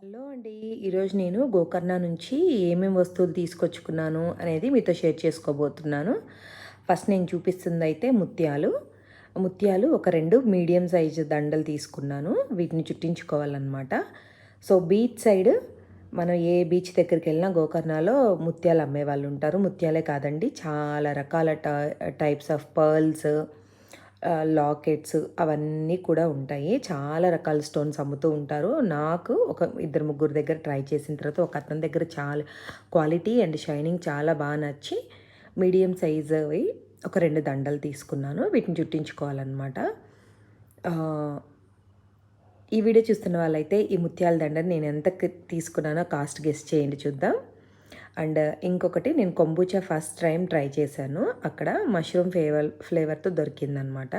Hello అండి. ఈరోజు నేను గోకర్ణ నుంచి ఏమేమి వస్తువులు తీసుకొచ్చుకున్నాను అనేది మీతో షేర్ చేసుకోబోతున్నాను. ఫస్ట్ నేను చూపిస్తుందయితే ముత్యాలు. ముత్యాలు ఒక 2 మీడియం సైజ్ దండలు తీసుకున్నాను. వీటిని చుట్టించుకోవాలన్నమాట. సో, బీచ్ సైడ్ మనం ఏ బీచ్ దగ్గరికెళ్ళినా గోకర్ణలో ముత్యాలు అమ్మేవాళ్ళు ఉంటారు. ముత్యాలే కాదండి, చాలా రకాల టైప్స్ ఆఫ్ పర్ల్స్, లాకెట్స్ అవన్నీ కూడా ఉంటాయి. చాలా రకాల స్టోన్స్ అమ్ముతూ ఉంటారు. నాకు ఒక ఇద్దరు ముగ్గురు దగ్గర ట్రై చేసిన తర్వాత ఒక అతని దగ్గర చాలా క్వాలిటీ అండ్ షైనింగ్ చాలా బాగా నచ్చి మీడియం సైజువి ఒక 2 దండలు తీసుకున్నాను. వీటిని చుట్టించుకోవాలన్నమాట. ఈ వీడియో చూస్తున్న వాళ్ళైతే ఈ ముత్యాల దండని నేను ఎంత తీసుకున్నానో కాస్ట్ గెస్ చేయండి చూద్దాం. అండ్ ఇంకొకటి, నేను కొంబూచా ఫస్ట్ టైం ట్రై చేశాను. అక్కడ మష్రూమ్ ఫ్లేవర్తో దొరికిందనమాట.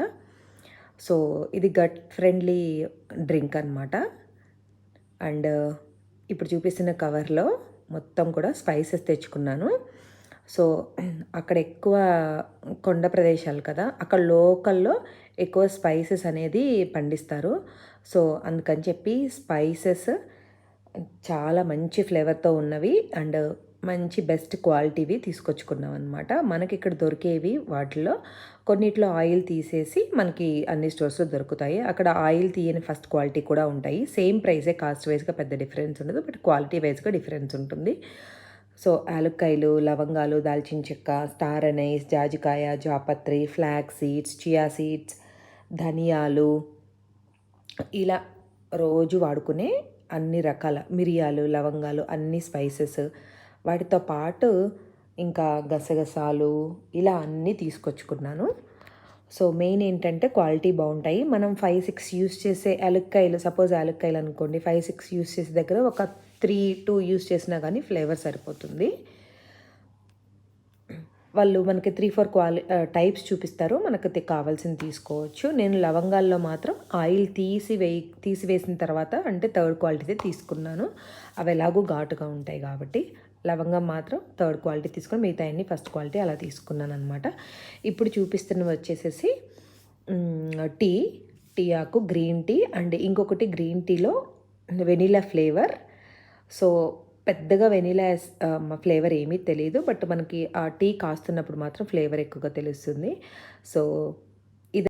సో, ఇది గట్ ఫ్రెండ్లీ డ్రింక్ అనమాట. అండ్ ఇప్పుడు చూపిస్తున్న కవర్లో మొత్తం కూడా స్పైసెస్ తెచ్చుకున్నాను. సో, అక్కడ ఎక్కువ కొండ ప్రదేశాలు కదా, అక్కడ లోకల్లో ఎక్కువ స్పైసెస్ అనేది పండిస్తారు. సో, అందుకని చెప్పి స్పైసెస్ చాలా మంచి ఫ్లేవర్తో ఉన్నవి అండ్ మంచి బెస్ట్ క్వాలిటీవి తీసుకొచ్చుకున్నాం అనమాట. మనకి ఇక్కడ దొరికేవి వాటిలో కొన్నిట్లో ఆయిల్ తీసేసి మనకి అన్ని స్టోర్స్లో దొరుకుతాయి. అక్కడ ఆయిల్ తీయని ఫస్ట్ క్వాలిటీ కూడా ఉంటాయి. సేమ్ ప్రైసే, కాస్ట్ వైజ్గా పెద్ద డిఫరెన్స్ ఉండదు, బట్ క్వాలిటీ వైజ్గా డిఫరెన్స్ ఉంటుంది. సో, యాలుక్కాయలు, లవంగాలు, దాల్చిన చెక్క, స్టార్ అనైస్, జాజికాయ, జాపత్రి, ఫ్లాగ్ సీడ్స్, చియా సీడ్స్, ధనియాలు, ఇలా రోజు వాడుకునే అన్ని రకాల మిరియాలు, లవంగాలు, అన్ని స్పైసెస్, వాటితో పాటు ఇంకా గసగసాలు, ఇలా అన్నీ తీసుకొచ్చుకున్నాను. సో, మెయిన్ ఏంటంటే క్వాలిటీ బాగుంటాయి. మనం 5, 6 యూస్ చేసే యాలుక్కాయలు, సపోజ్ యాలుక్కాయలు అనుకోండి, 5, 6 యూస్ చేసే దగ్గర ఒక 3, 2 యూస్ చేసినా కానీ ఫ్లేవర్ సరిపోతుంది. వాళ్ళు మనకి 3, 4 టైప్స్ చూపిస్తారు. మనకి కావాల్సింది తీసుకోవచ్చు. నేను లవంగాల్లో మాత్రం ఆయిల్ తీసివేసిన తర్వాత, అంటే థర్డ్ క్వాలిటీదే తీసుకున్నాను. అవి ఎలాగూ ఘాటుగా ఉంటాయి కాబట్టి లవంగం మాత్రం థర్డ్ క్వాలిటీ తీసుకొని మిగతా అన్ని ఫస్ట్ క్వాలిటీ అలా తీసుకున్నాను అనమాట. ఇప్పుడు చూపిస్తున్నవి వచ్చేసేసి టీ టీ ఆకు, గ్రీన్ టీ, అండ్ ఇంకొకటి గ్రీన్ టీలో వెనిలా ఫ్లేవర్. సో, పెద్దగా వెనిలా ఫ్లేవర్ ఏమీ తెలీదు, బట్ మనకి ఆ టీ కాస్తున్నప్పుడు మాత్రం ఫ్లేవర్ ఎక్కువగా తెలుస్తుంది. సో,